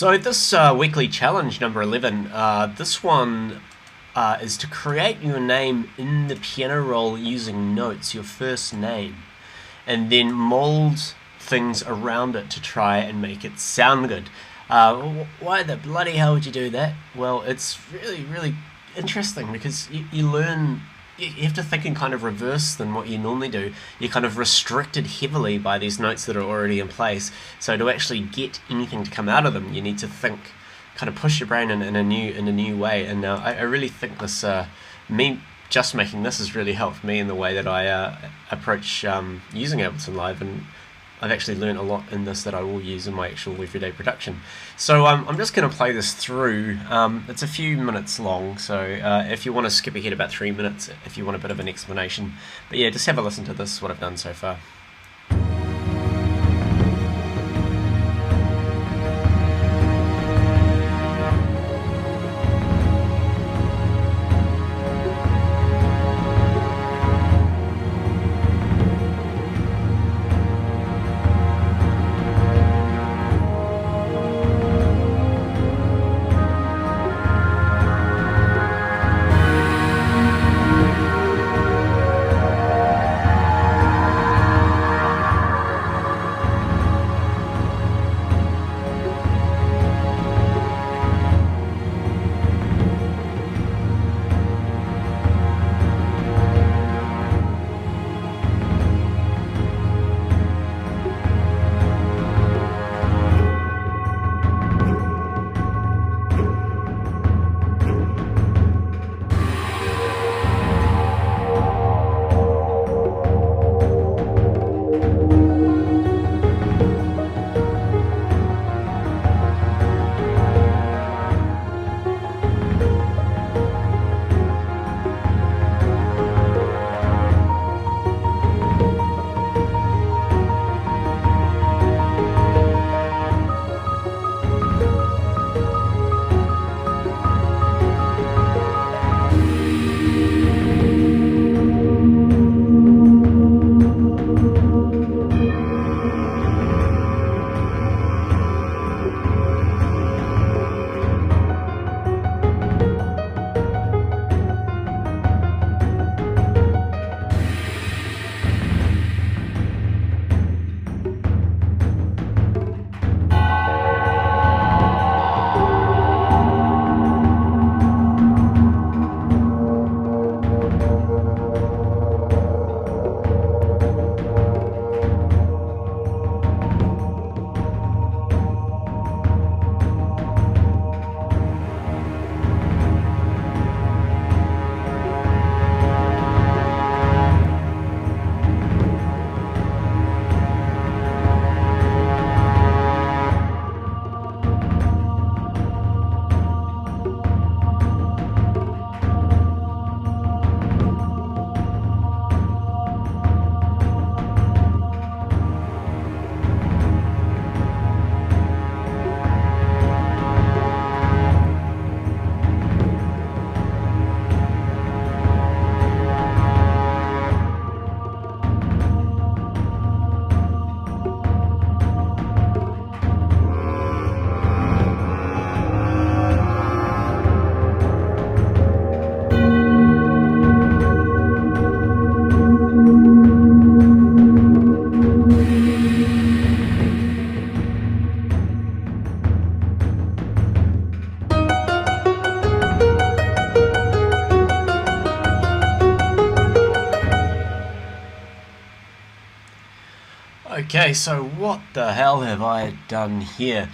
So this weekly challenge number 11, this one is to create your name in the piano roll using notes, your first name, and then mold things around it to try and make it sound good. Why the bloody hell would you do that? Well, it's really interesting because you learn. You have to think in kind of reverse than what you normally do. You're kind of restricted heavily by these notes that are already in place. So to actually get anything to come out of them, you need to think, kind of push your brain in a new way. And I really think this, me just making this has really helped me in the way that I approach using Ableton Live, and I've actually learned a lot in this that I will use in my actual everyday production. So I'm just going to play this through. It's a few minutes long, so if you want to skip ahead about 3 minutes, if you want a bit of an explanation. But yeah, just have a listen to this, what I've done so far. Okay, so what the hell have I done here?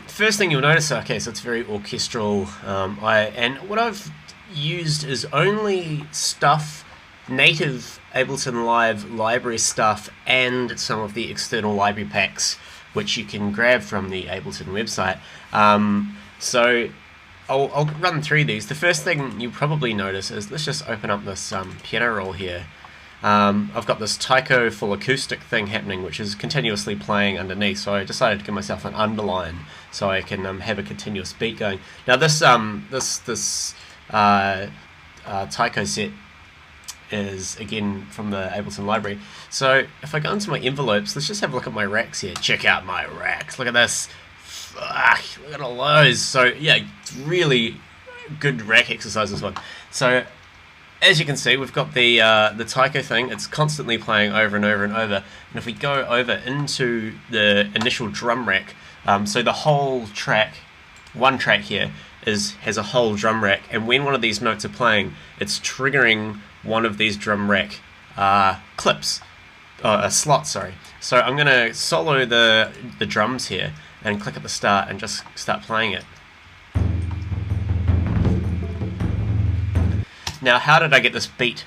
First thing you'll notice, okay, so it's very orchestral, and what I've used is only stuff, native Ableton Live library stuff, and some of the external library packs, which you can grab from the Ableton website. So I'll run through these. The first thing you'll probably notice is, let's just open up this piano roll here. I've got this taiko full acoustic thing happening, which is continuously playing underneath, so I decided to give myself an underline so I can have a continuous beat going. Now this taiko set is again from the Ableton library. So if I go into my envelopes, let's just have a look at my racks here. Check out my racks. Look at this. Fuck, look at all those. So yeah, it's really good rack exercise, this one. So as you can see, we've got the taiko thing. It's constantly playing over and over and over. And if we go over into the initial drum rack, so the whole track, one track here, has a whole drum rack. And when one of these notes are playing, it's triggering one of these drum rack clips, slots. Sorry. So I'm gonna solo the drums here and click at the start and just start playing it. Now, how did I get this beat,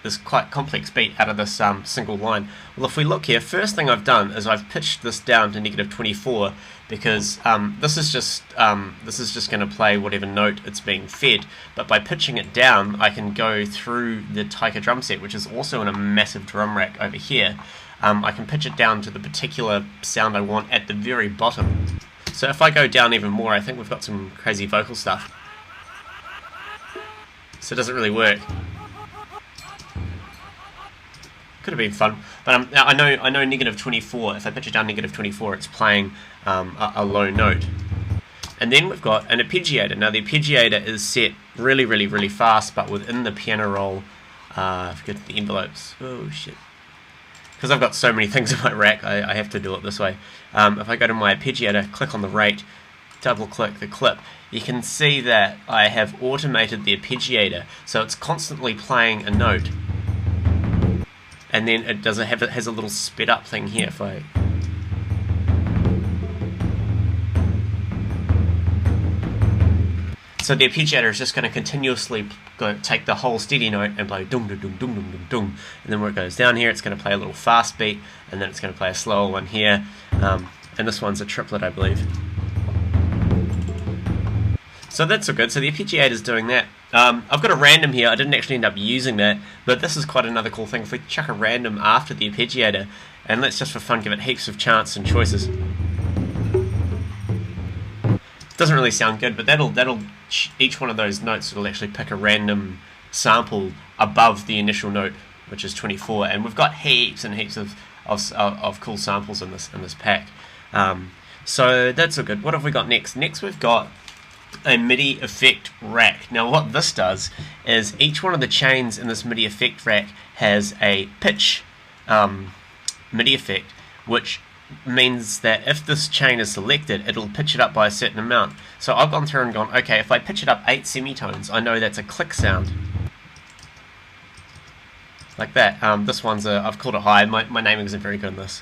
this quite complex beat, out of this single line? Well, if we look here, first thing I've done is I've pitched this down to -24 because this is just going to play whatever note it's being fed. But by pitching it down, I can go through the taiko drum set, which is also in a massive drum rack over here. I can pitch it down to the particular sound I want at the very bottom. So if I go down even more, I think we've got some crazy vocal stuff. So it doesn't really work. Could have been fun, but I know -24. If I pitch it down -24, it's playing a low note. And then we've got an arpeggiator. Now the arpeggiator is set really, really, really fast, but within the piano roll. Forget the envelopes. Oh shit! Because I've got so many things in my rack, I have to do it this way. If I go to my arpeggiator, click on the rate, double click the clip, you can see that I have automated the arpeggiator, so it's constantly playing a note, and then it has a little sped up thing here. If I so the arpeggiator is just going to continuously take the whole steady note and play dum dum dum dum dum dum dum, and then where it goes down here, it's going to play a little fast beat, and then it's going to play a slower one here, and this one's a triplet, I believe. So that's all good. So the arpeggiator is doing that. I've got a random here. I didn't actually end up using that, but this is quite another cool thing. If we chuck a random after the arpeggiator, and let's just for fun give it heaps of chance and choices. Doesn't really sound good, but that'll each one of those notes will actually pick a random sample above the initial note, which is 24, and we've got heaps and heaps of cool samples in this pack. So that's all good. What have we got next? Next we've got a MIDI effect rack. Now what this does is each one of the chains in this MIDI effect rack has a pitch MIDI effect, which means that if this chain is selected, it'll pitch it up by a certain amount. So I've gone through and gone, okay, if I pitch it up 8 semitones, I know that's a click sound. Like that. This one's I've called it high. My naming isn't very good on this.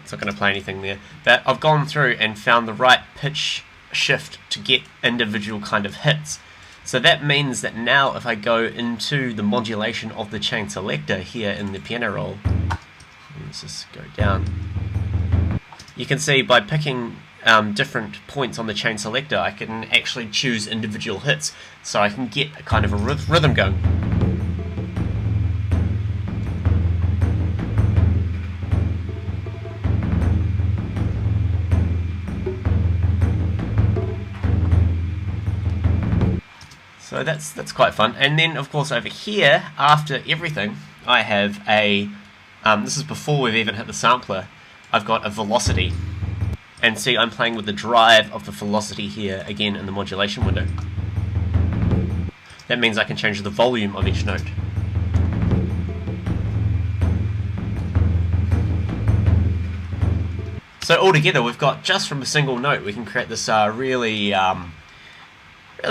It's not going to play anything there, but I've gone through and found the right pitch shift to get individual kind of hits. So that means that now if I go into the modulation of the chain selector here in the piano roll, let's just go down, you can see by picking different points on the chain selector, I can actually choose individual hits, so I can get a kind of a rhythm going. So that's quite fun. And then of course over here, after everything, I have a this is before we've even hit the sampler, I've got a velocity. And see, I'm playing with the drive of the velocity here again in the modulation window. That means I can change the volume of each note. So altogether we've got, just from a single note, we can create this really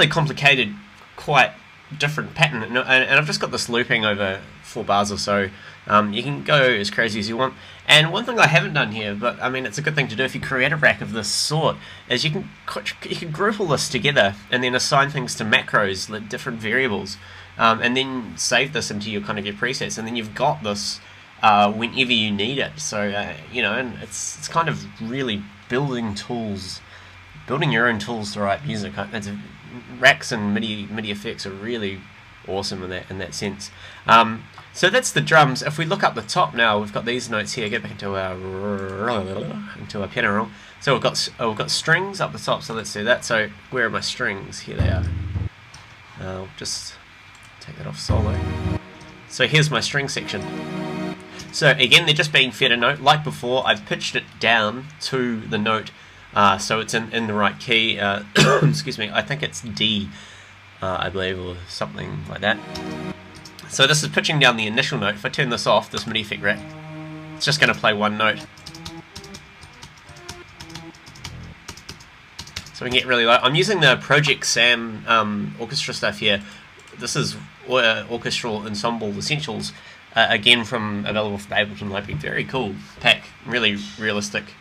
complicated, quite different pattern, and I've just got this looping over 4 bars or so. You can go as crazy as you want. And one thing I haven't done here, but I mean it's a good thing to do if you create a rack of this sort, is you can group all this together and then assign things to macros, like different variables, and then save this into your kind of your presets, and then you've got this whenever you need it. So you know, and it's kind of really building your own tools to write music. Racks and MIDI effects are really awesome in that sense. So that's the drums. If we look up the top now, we've got these notes here. Get back into our piano roll. So we've got strings up the top. So let's do that. So where are my strings? Here they are. I'll just take that off solo. So here's my string section. So again, they're just being fed a note. Like before, I've pitched it down to the note, so it's in the right key. Excuse me, I think it's D, I believe, or something like that. So this is pitching down the initial note. If I turn this off, this MIDI effect rack, it's just going to play one note. So we can get really low. I'm using the Project Sam orchestra stuff here. This is Orchestral Ensemble Essentials, again from available from the Ableton Library. Very cool pack, really realistic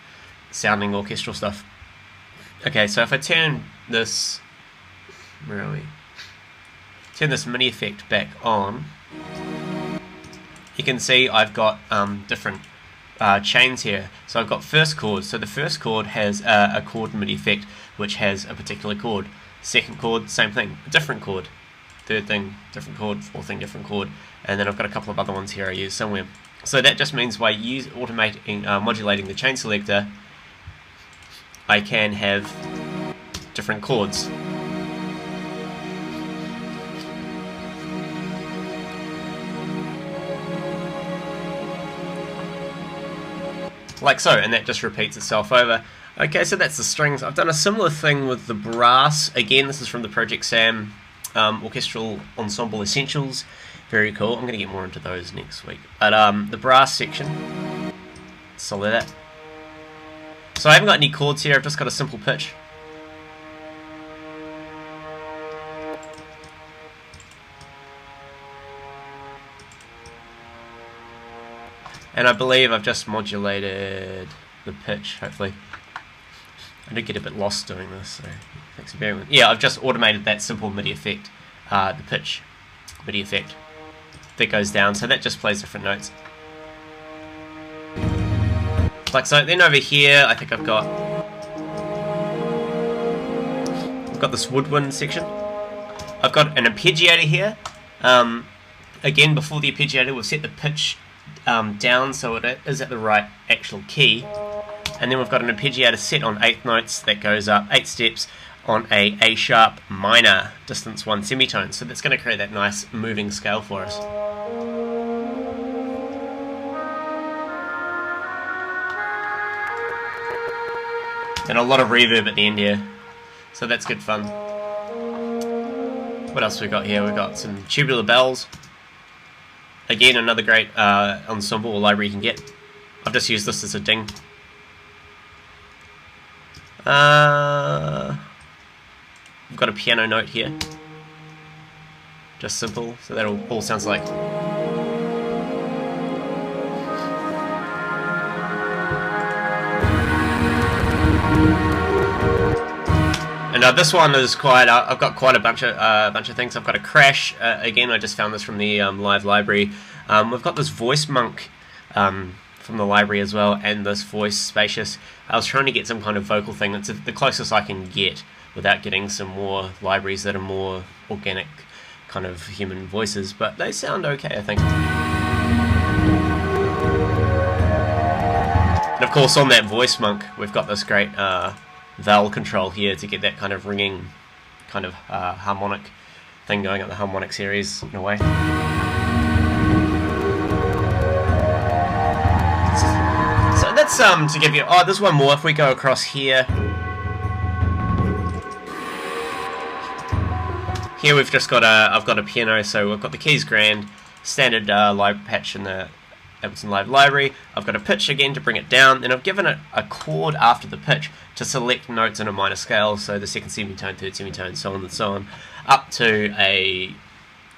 sounding orchestral stuff. Okay, so if I turn this, where are we? Turn this MIDI effect back on, you can see I've got different chains here. So I've got first chord. So the first chord has a chord MIDI effect which has a particular chord. Second chord, same thing, a different chord. Third thing, different chord. Fourth thing, different chord. And then I've got a couple of other ones here I use somewhere. So that just means by modulating the chain selector, I can have different chords. Like so, and that just repeats itself over. Okay, so that's the strings. I've done a similar thing with the brass. Again, this is from the Project Sam Orchestral Ensemble Essentials. Very cool. I'm going to get more into those next week. But the brass section, solid that. So I haven't got any chords here, I've just got a simple pitch. And I believe I've just modulated the pitch, hopefully. I did get a bit lost doing this, so thanks for bearing with me. Yeah, I've just automated that simple MIDI effect, the pitch MIDI effect that goes down, so that just plays different notes. Like so. Then over here, I think I've got this woodwind section. I've got an arpeggiator here. Again, before the arpeggiator, we've set the pitch down so it is at the right actual key. And then we've got an arpeggiator set on 8th notes that goes up 8 steps on A sharp minor, distance 1 semitone. So that's going to create that nice moving scale for us. And a lot of reverb at the end here, so that's good fun. What else we got here? We've got some Tubular Bells. Again, another great ensemble or library you can get. I've just used this as a ding. We've got a piano note here. Just simple, so that all sounds like. And this one is quite. I've got quite a bunch of things. I've got a crash. Again, I just found this from the live library. We've got this voice monk from the library as well, and this voice spacious. I was trying to get some kind of vocal thing. That's the closest I can get without getting some more libraries that are more organic, kind of human voices. But they sound okay, I think. And of course, on that voice monk, we've got this great vowel control here to get that kind of ringing, kind of harmonic thing going on the harmonic series in a way. So that's to give you. Oh, there's one more. If we go across here, here we've just got I've got a piano. So we've got the keys grand, standard live patch in the Ableton Live library. I've got a pitch again to bring it down, and I've given it a chord after the pitch to select notes in a minor scale, so the second semitone, third semitone, so on and so on, up to a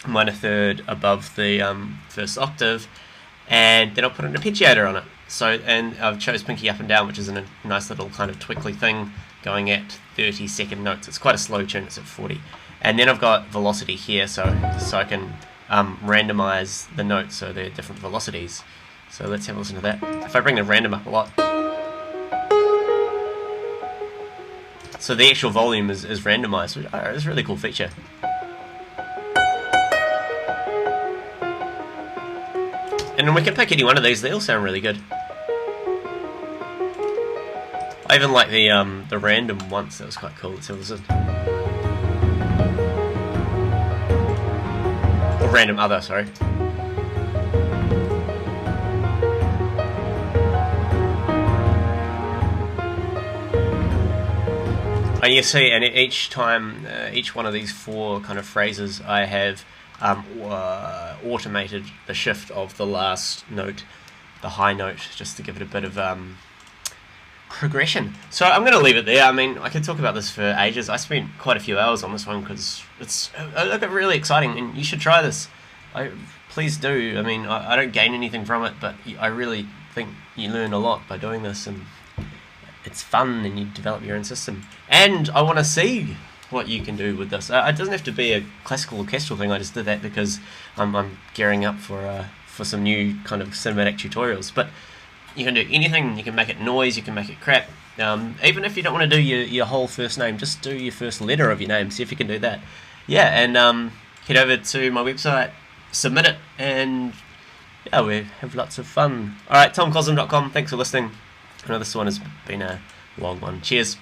minor third above the first octave, and then I'll put an arpeggiator on it. So, and I've chose pinky up and down, which is a nice little kind of twinkly thing going at 30-second notes. It's quite a slow tune, it's at 40. And then I've got velocity here, so I can randomize the notes so they're different velocities. So let's have a listen to that. If I bring the random up a lot, so the actual volume is randomized, which is a really cool feature. And then we can pick any one of these, they all sound really good. I even like the random once, that was quite cool. Let's have a listen. Or random other, sorry. And you see, and each time, each one of these 4 kind of phrases, I have automated the shift of the last note, the high note, just to give it a bit of progression. So I'm going to leave it there. I mean, I could talk about this for ages. I spent quite a few hours on this one because it's really exciting, and you should try this. Please do. I mean, I don't gain anything from it, but I really think you learn a lot by doing this, and it's fun, and you develop your own system. And I want to see what you can do with this. It doesn't have to be a classical orchestral thing. I just did that because I'm gearing up for some new kind of cinematic tutorials. But you can do anything. You can make it noise. You can make it crap. Even if you don't want to do your whole first name, just do your first letter of your name. See if you can do that. Yeah, and head over to my website, submit it, and yeah, we have lots of fun. Alright, tomcosm.com. Thanks for listening. I know this one has been a long one. Cheers.